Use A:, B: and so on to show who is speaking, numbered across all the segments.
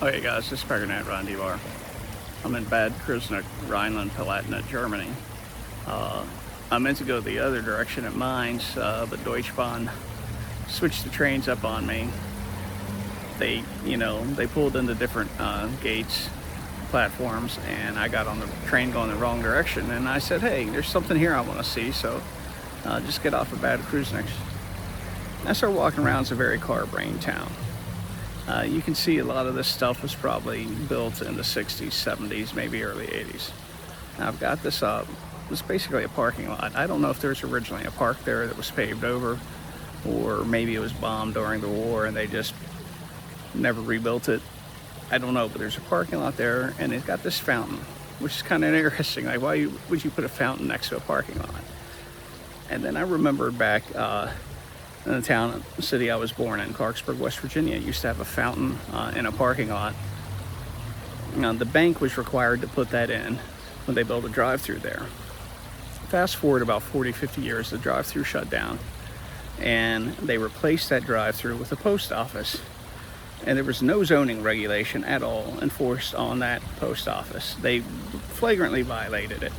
A: Okay guys, this is Pregnant Randy Bar. I'm in Bad Kreuznach, Rhineland-Palatinate, Germany. I meant to go the other direction at Mainz, but Deutsche Bahn switched the trains up on me. They pulled into different gates, platforms, and I got on the train going the wrong direction. And I said, hey, there's something here I want to see, so just get off of Bad Kreuznach. I started walking around. It's a very car-brained town. You can see a lot of this stuff was probably built in the 60s, 70s, maybe early 80s. Now I've got this up. It's basically a parking lot. I don't know if there's originally a park there that was paved over, or maybe it was bombed during the war and they just never rebuilt it. I don't know, but there's a parking lot there, and it's got this fountain, which is kind of interesting. Like, why would you put a fountain next to a parking lot? And then I remembered back in the city I was born in, Clarksburg, West Virginia, used to have a fountain in a parking lot. Now, the bank was required to put that in when they built a drive-through there. Fast forward about 40-50 years, the drive-through shut down, and they replaced that drive-through with a post office. And there was no zoning regulation at all enforced on that post office. They flagrantly violated it,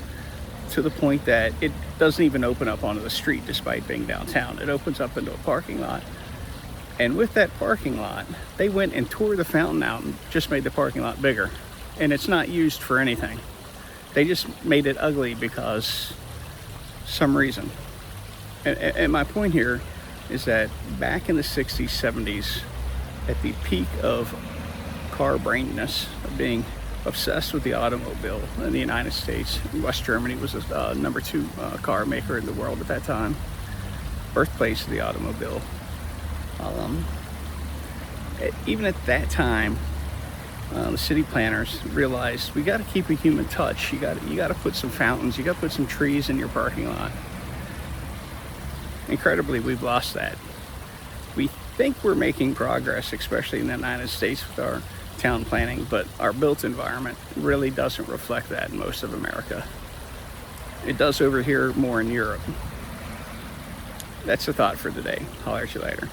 A: to the point that it doesn't even open up onto the street despite being downtown. It opens up into a parking lot. And with that parking lot, they went and tore the fountain out and just made the parking lot bigger. And it's not used for anything. They just made it ugly because some reason. And my point here is that back in the 60s, 70s, at the peak of car brainedness, of being obsessed with the automobile in the United States, West Germany was the number 2 car maker in the world at that time, birthplace of the automobile. Even at that time, the city planners realized we got to keep a human touch. You got to put some fountains, you got to put some trees in your parking lot. Incredibly, we've lost that. We think we're making progress, especially in the United States with our town planning, but our built environment really doesn't reflect that in most of America. It does over here more in Europe. That's the thought for the day. Holler at you later.